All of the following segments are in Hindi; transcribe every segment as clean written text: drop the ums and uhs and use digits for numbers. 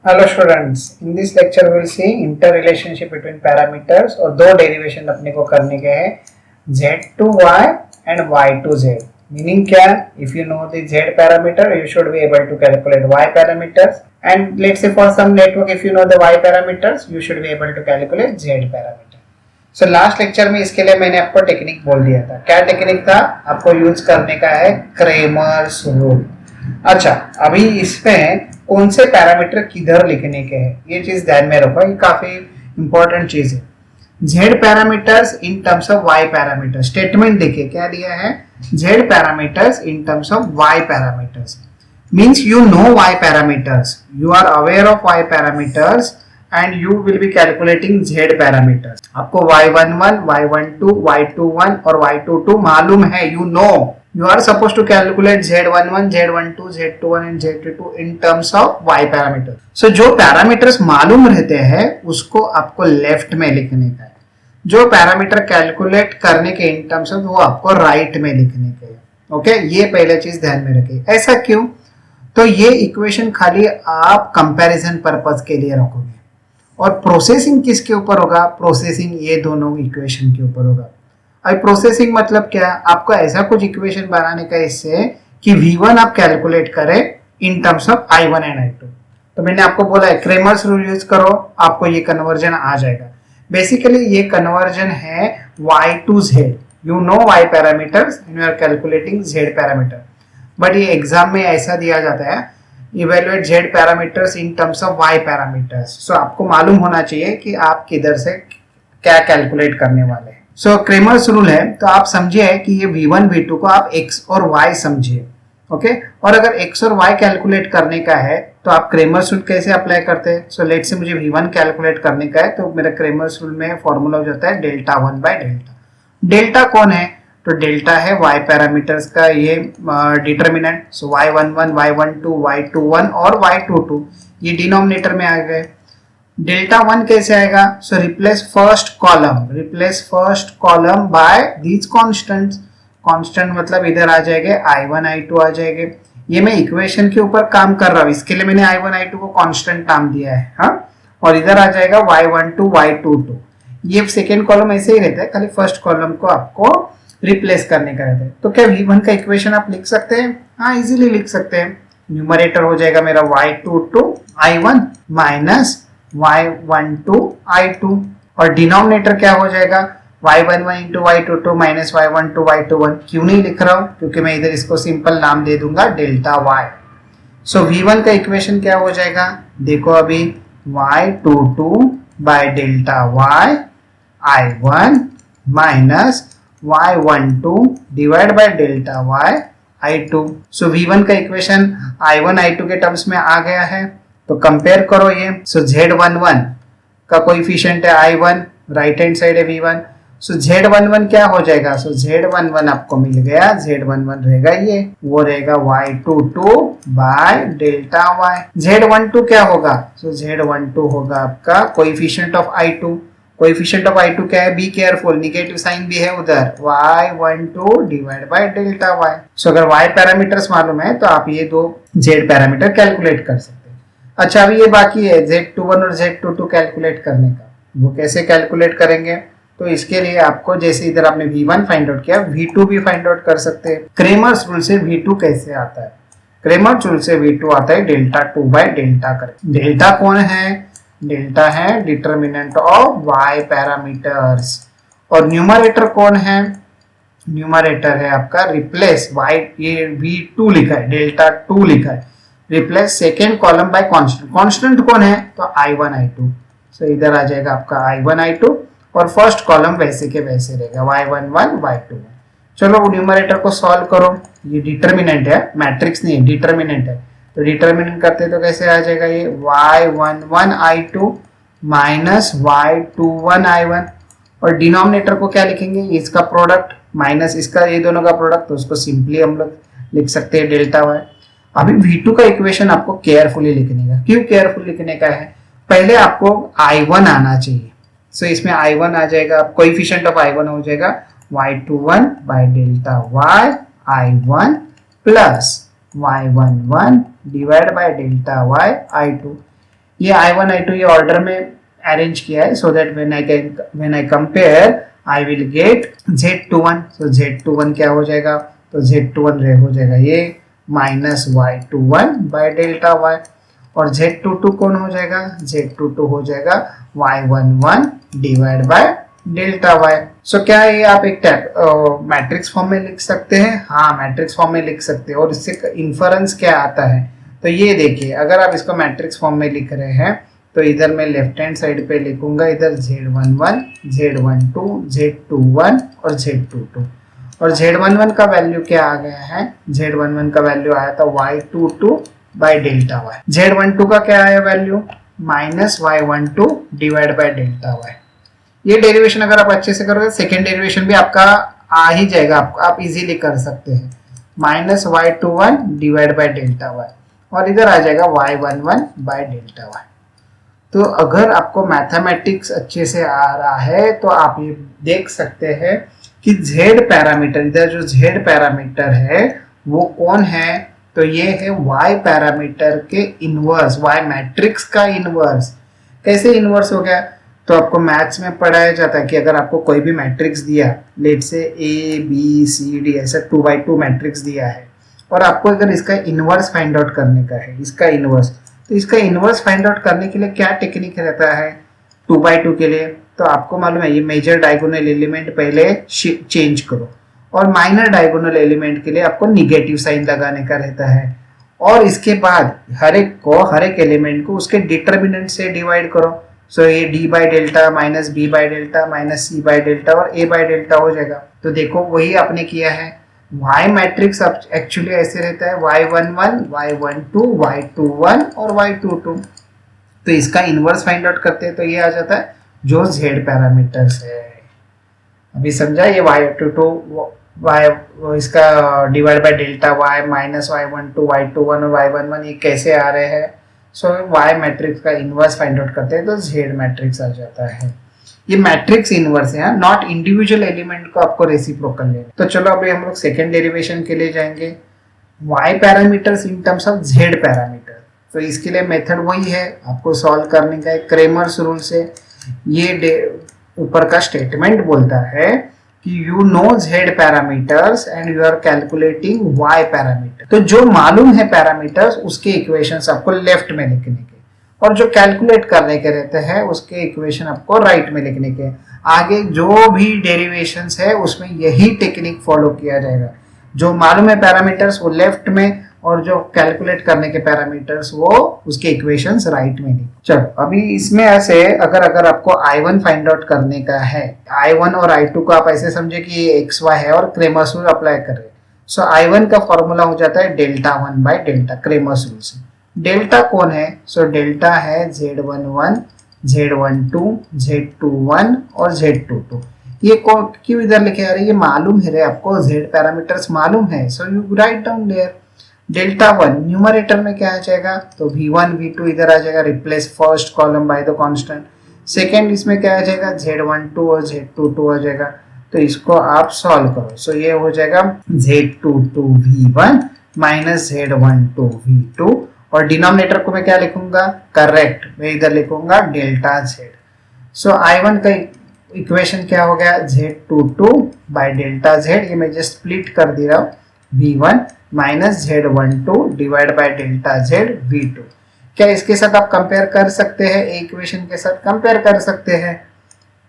Hello students, in this lecture will see interrelationship between parameters और दो डेरिवेशन अपने को करने के हैं z to y and y to z। Meaning क्या? If you know the z parameter you should be able to calculate y parameters and let's say for some network if you know the y parameters you should be able to calculate z parameter. So last lecture में इसके लिए मैंने आपको टेक्निक बोल दिया था। क्या टेक्निक था? आपको यूज करने का है क्रेमर्स रूल। अच्छा, अभी इसमें कौन से पैरामीटर किधर लिखने के हैं ये चीज ध्यान में रखो, ये काफी इंपॉर्टेंट चीज है। z parameters in terms of y parameter. Statement देखिए क्या दिया है, z parameters in terms of y parameters means you know y parameters, you are aware of y parameters and you will be calculating z parameters. आपको y11, y12, y21 और y22 मालूम है, you know. You are supposed to calculate Z11, Z12, Z21 and Z22 in terms of Y parameter. So जो पैरामीटर्स मालूम रहते हैं उसको आपको लेफ्ट में लिखने का है, जो पैरामीटर कैलकुलेट करने के इन टर्म्स ऑफ वो आपको राइट में लिखने के है। ओके, ये पहले चीज ध्यान में रखिए। ऐसा क्यों? तो ये इक्वेशन खाली आप कंपैरिजन पर्पज के लिए रखोगे और प्रोसेसिंग किसके ऊपर होगा? प्रोसेसिंग ये दोनों इक्वेशन के ऊपर होगा। अब प्रोसेसिंग मतलब क्या? आपको ऐसा कुछ इक्वेशन बनाने का इससे कि V1 आप कैलकुलेट करें इन terms of I1 and I2। तो मैंने आपको बोला है क्रेमर्स रूल यूज करो, आपको ये कन्वर्जन आ जाएगा। बेसिकली ये कन्वर्जन है Y to Z। You know Y parameters and you are calculating Z parameter, but ये एग्जाम में ऐसा दिया जाता है evaluate Z parameters in terms of Y parameters. So आपको मालूम होना चाहिए कि आप किधर से क्या कैलकुलेट करने वाले हैं। सो क्रेमर्स रूल है, तो आप समझिए कि ये V1 V2 को आप x और y समझिए। ओके, और अगर x और y कैलकुलेट करने का है तो आप क्रेमर्स रूल कैसे अप्लाई करते हैं? सो लेट से मुझे V1 कैलकुलेट करने का है तो मेरा क्रेमर्स रूल में फॉर्मूला हो जाता है डेल्टा 1 बाय डेल्टा। डेल्टा कौन है? तो डेल्टा है y पैरामीटर्स का ये डिटर्मिनेंट। सो y11, y12, y21 और y22 ये डिनोमिनेटर में आ गए। डेल्टा 1 कैसे आएगा? सो replace first column by these constants. Constant मतलब इधर आ जाएंगे I1 I2 आ जाएंगे। ये मैं इक्वेशन के ऊपर काम कर रहा हूँ, इसके लिए मैंने I1 I2 को कांस्टेंट नाम दिया है। हाँ, और इधर आ जाएगा y12 y22। ये सेकेंड कॉलम ऐसे ही रहता है, खाली फर्स्ट कॉलम को आपको रिप्लेस करने का रहता है। तो क्या V1 का इक्वेशन आप लिख सकते हैं? हाँ, इजीली लिख सकते हैं। न्यूमरेटर हो जाएगा मेरा y22 I1 minus y12 I2 और डिनोमिनेटर क्या हो जाएगा? y11 into y22 minus y12 y21। क्यों नहीं लिख रहा हूं? क्योंकि मैं इधर इसको सिंपल नाम दे दूंगा डेल्टा y। सो V1 का इक्वेशन क्या हो जाएगा? देखो अभी y22 by delta y I1 minus y12 divide by delta y I2। So V1 का इक्वेशन I1 I2 के टर्म्स में आ गया है, तो कंपेयर करो ये। सो Z11 का कोएफिशिएंट है I1, राइट हैंड साइड है V1। सो Z11 क्या हो जाएगा? सो Z11 आपको मिल गया, Z11 रहेगा ये, वो रहेगा y22 by delta y। Z12 क्या होगा? सो Z12 होगा आपका coefficient of I2। Coefficient of I2 क्या है? बी केयरफुल, नेगेटिव साइन भी है उधर, y12 divide by delta y। सो अगर y पैरामीटर्स मालूम है तो आप ये दो z पैरामीटर कैलकुलेट कर सकते हैं। अच्छा, अभी ये बाकी है Z21 और Z22 कैलकुलेट करने का। वो कैसे कैलकुलेट करेंगे? तो इसके लिए आपको जैसे इधर आपने V1 फाइंड आउट किया, V2 भी फाइंड आउट कर सकते हैं। क्रेमर्स रूल से V2 कैसे आता है? क्रेमर्स रूल से V2 आता है डेल्टा 2 बाय डेल्टा करके। डेल्टा कौन है? डेल्टा है डिटर्मिनेंट ऑफ y पैरामीटर्स। और न्यूमरेटर कौन है? न्यूमरेटर है आपका रिप्लेस y, ये V2 लिखा है, डेल्टा 2 लिखा है, replace second column by constant. Constant कौन है? तो I1 I2। सो इधर आ जाएगा आपका I1 I2 और फर्स्ट कॉलम वैसे के वैसे रहेगा y11 y21। चलो वो न्यूमरेटर को सॉल्व करो। ये डिटर्मिनेंट है, मैट्रिक्स नहीं है, डिटर्मिनेंट है। तो डिटर्मिनेंट करते तो कैसे आ जाएगा ये y11 I2 minus y21 I1 और डिनोमिनेटर को क्या लिखेंगे? इसका प्रोडक्ट माइनस इसका, ये दोनों का प्रोडक्ट, तो उसको सिंपली हम लोग लिख सकते हैं डेल्टा y। अभी V2 का इक्वेशन आपको केयरफुली लिखने का। क्यों केयरफुल लिखने का है? पहले आपको I1 आना चाहिए। सो इसमें I1 आ जाएगा, कोएफिशिएंट ऑफ I1 हो जाएगा y21 by delta y I1 plus y11 divide by delta y I2। ये I1 I2 ये ऑर्डर में अरेंज किया है, so that when I compare I will get Z21। So Z21 क्या हो जाएगा, तो Z21 रे हो जाएगा ये minus Y21 by delta Y, और Z22 कौन हो जाएगा, Z22 हो जाएगा Y11 divide by delta Y। सो क्या ये आप एक मैट्रिक्स फॉर्म में लिख सकते हैं, हाँ मैट्रिक्स फॉर्म में लिख सकते हैं। और इससे इन्फरेंस क्या आता है, तो ये देखिए अगर आप इसको मैट्रिक्स फॉर्म में लिख रहे हैं तो इधर मैं लेफ्ट हैंड साइड पे लिखूंगा, इधर Z11 Z12 Z21 और Z22, और Z11 का वैल्यू क्या आ गया है, Z11 का वैल्यू आया था Y22 by delta Y। Z12 का क्या आया value, minus Y12 divide by delta Y। ये डेरिवेशन अगर आप अच्छे से करोगे सेकेंड डेरिवेशन भी आपका आ ही जाएगा, आप इजीली कर सकते हैं, minus Y21 divide by delta Y, और इधर आ जाएगा Y11 बाय डेल्टा Y। तो अगर आपको मैथमेटिक्स अच्छे से आ रहा है तो आप ये देख सकते हैं कि Z पैरामीटर, इधर जो Z पैरामीटर है वो कौन है, तो ये है Y पैरामीटर के इनवर्स, Y मैट्रिक्स का इनवर्स। कैसे इनवर्स हो गया, तो आपको मैथ्स में पढ़ाया जाता है कि अगर आपको कोई भी मैट्रिक्स दिया, लेट से A B C D ऐसा 2x2 मैट्रिक्स दिया है, और आपको अगर इसका इनवर्स फाइंड आउट करने का है, इसका इनवर्स, तो इसका इनवर्स फाइंड आउट करने के लिए क्या टेक्निक रहता है 2x2 के लिए, तो आपको मालूम है ये मेजर डायगोनल एलिमेंट पहले चेंज करो, और माइनर डायगोनल एलिमेंट के लिए आपको निगेटिव साइन लगाने का रहता है, और इसके बाद हर एक एलिमेंट को उसके डिटर्मिनेंट से डिवाइड करो। सो ये d by delta minus b by delta minus c by delta और a बाई डेल्टा हो जाएगा। तो देखो वही आपने किया है, y मैट्रिक्स एक्चुअली ऐसे रहता है y11 y12 y21 और y22। तो इसका इनवर्स फाइंड आउट करते हैं तो ये आ जाता है जो z पैरामीटर्स है। अभी समझा, ये y22 y इसका divide by delta y minus y12 y21 और y11 ये कैसे आ रहे हैं। सो y मैट्रिक्स का इनवर्स फाइंड आउट करते हैं तो z मैट्रिक्स आ जाता है। ये मैट्रिक्स इनवर्स है, नॉट इंडिविजुअल एलिमेंट को आपको रेसिप्रोकल लेना। तो चलो अभी हम लोग सेकेंड डेरिवेशन के लिए जाएंगे, y parameters in terms of z parameter. तो इसके लिए मेथड वही है, आपको सॉल्व करने का है क्रेमर्स रूल से। ये ऊपर का स्टेटमेंट बोलता है कि you know z parameters and you are calculating y parameter. तो जो मालूम है पैरामीटर्स उसके इक्वेशंस आपको लेफ्ट में लिखने के, और जो कैलकुलेट करने के रहते हैं उसके इक्वेशन आपको राइट में लिखने के। आगे जो भी डेरिवेशंस है उसमें यही टेक्निक फॉलो किया जाएगा, जो मालूम है पैरामीटर्स वो लेफ्ट में, और जो कैलकुलेट करने के पैरामीटर्स वो उसके इक्वेशंस राइट में लिखो। चलो अभी इसमें ऐसे अगर आपको I1 फाइंड आउट करने का है, I1 और I2 को आप ऐसे समझे कि ये XY है और क्रेमर्स रूल अप्लाई करें। सो I1 का फॉर्मूला हो जाता है delta 1 by delta Cramer's rule से। डेल्टा कौन है, सो डेल्टा है Z11 Z12 Z21 और Z22। ये क्यों इधर लिखे आ रहे, ये मालूम है रे आपको, Z पैरामीटर्स मालूम है, so you write down there. Delta 1 numerator में क्या आ जाएगा, तो V1 V2 इधर आ जाएगा, replace first column by the constant. Second इसमें क्या आ जाएगा, Z12 और Z22 आ जाएगा। तो इसको आप सॉल्व करो, सो ये हो जाएगा Z22 V1 minus Z12 V2, और डिनोमिनेटर को मैं क्या लिखूंगा, करेक्ट मैं इधर लिखूंगा डेल्टा Z। सो I1 का इक्वेशन क्या हो गया, Z22 बाय डेल्टा Z, ये मैं जस्ट स्प्लिट कर दे रहा हूँ, V1 minus Z12 divide by delta Z V2। क्या इसके साथ आप कंपेयर कर सकते हैं, इक्वेशन के साथ कंपेयर कर सकते हैं,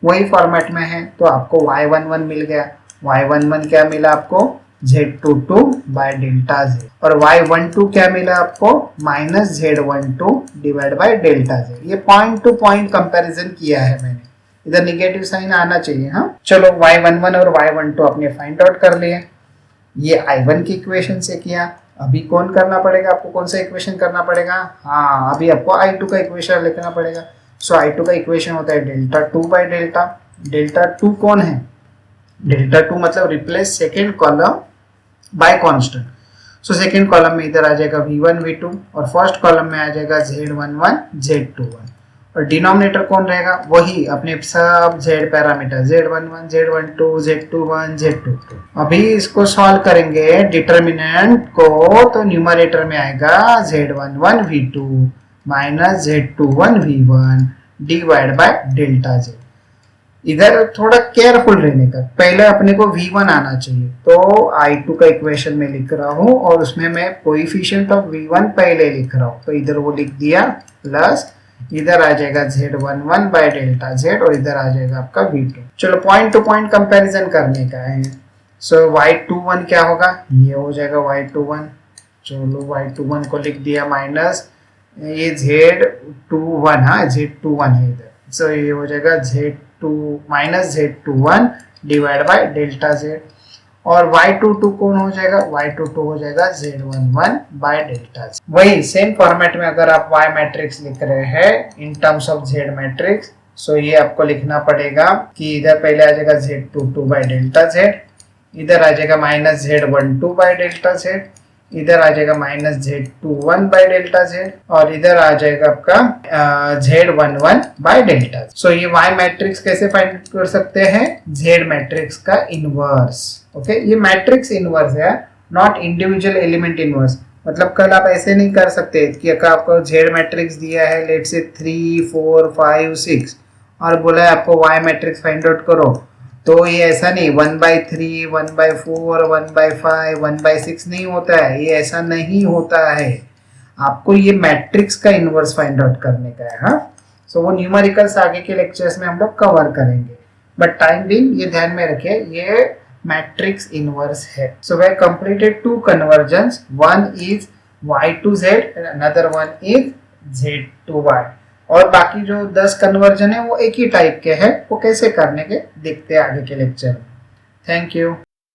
वही फॉर्मेट में है। तो आपको Y11 मिल गया, Y11 क्या मिला आपको, Z22 बाय डेल्टा Z, और Y12 क्या मिला आपको, minus Z12 divide by delta Z। ये पॉइंट टू पॉइंट कंपैरिजन किया है मैंने, इधर निगेटिव साइन आना चाहिए। हाँ चलो Y11 और Y12 आपने फाइंड आउट कर लिए, ये I1 की इक्वेशन से किया। अभी कौन करना पड़ेगा आपको, कौन सा इक्वेशन करना पड़ेगा, हाँ अभी आपको I2 का इक्वेशन लिखना पड़ेगा। सो I2 का इक्वेशन होता है डेल्टा 2 बाय डेल्टा। डेल्टा 2 कौन है, डेल्टा 2 मतलब replace second column by constant. So second column में इधर आ जाएगा V1 V2, और फर्स्ट कॉलम में आ जाएगा Z11 Z21, और डिनोमिनेटर कौन रहेगा, वही अपने सब Z parameter Z11 Z12 Z21 Z22। अभी इसको सॉल्व करेंगे डिटर्मिनेंट को, तो न्यूमरेटर में आएगा Z11 V2 minus Z21 V1 divide by delta Z। इधर थोड़ा केयरफुल रहने का, पहले अपने को V1 आना चाहिए, तो I2 का इक्वेशन में लिख रहा हूँ और उसमें मैं कोएफिशिएंट ऑफ V1 पहले लिख रहा हूँ, तो इधर वो लिख दिया प्लस इधर आ जाएगा Z11 बाय डेल्टा Z और इधर आ जाएगा आपका V2। चलो पॉइंट टू पॉइंट कंपैरिजन करने का है। सो Y21 क्या होगा, ये हो जाएगा Y21। चलो Y21 को लिख दिया माइनस ये Z21, हाँ Z21 है इधर, सो ये हो जाएगा Z2 minus Z21 divide by delta Z। और Y22 कौन हो जाएगा, Y22 हो जाएगा Z11 बाय डेल्टा Z। वही सेम फॉर्मेट में अगर आप Y मैट्रिक्स लिख रहे हैं in terms of Z matrix, so ये आपको लिखना पड़ेगा कि इधर पहले आ जाएगा Z22 बाय डेल्टा Z, इधर आ जाएगा minus Z12 bye delta Z, इधर आ जाएगा minus Z21 bye delta Z और इधर आ जाएगा आपका Z11 बाय डेल्टा Z। सो ये Y मैट्रिक्स कैसे फाइंड कर सकते हैं, Z मैट्रिक्स का इनवर्स। ओके, ये मैट्रिक्स इनवर्स है, नॉट इंडिविजुअल एलिमेंट इनवर्स। मतलब कल आप ऐसे नहीं कर सकते कि अगर आपको Z मैट्रिक्स दिया है लेट से 3 4 5 6 और बोला है आपको Y मैट्रिक्स फाइंड आउट करो, तो ये ऐसा नहीं 1/3 1/4 1/5 1/6 नहीं होता है, ये ऐसा नहीं होता है। आपको ये मैट्रिक्स का इनवर्स फाइंड आउट करने का है। हाँ, सो वो न्यूमेरिकल्स आगे के लेक्चर्स में हम लोग कवर करेंगे, बट टाइम बिंग ये ध्यान में रखिए ये मैट्रिक्स इनवर्स है। So we completed 2 conversions, one is y to z and another one is z to y। और बाकी जो 10 कन्वर्जन है वो एक ही टाइप के हैं, वो कैसे करने के देखते हैं आगे के लेक्चर में। Thank you.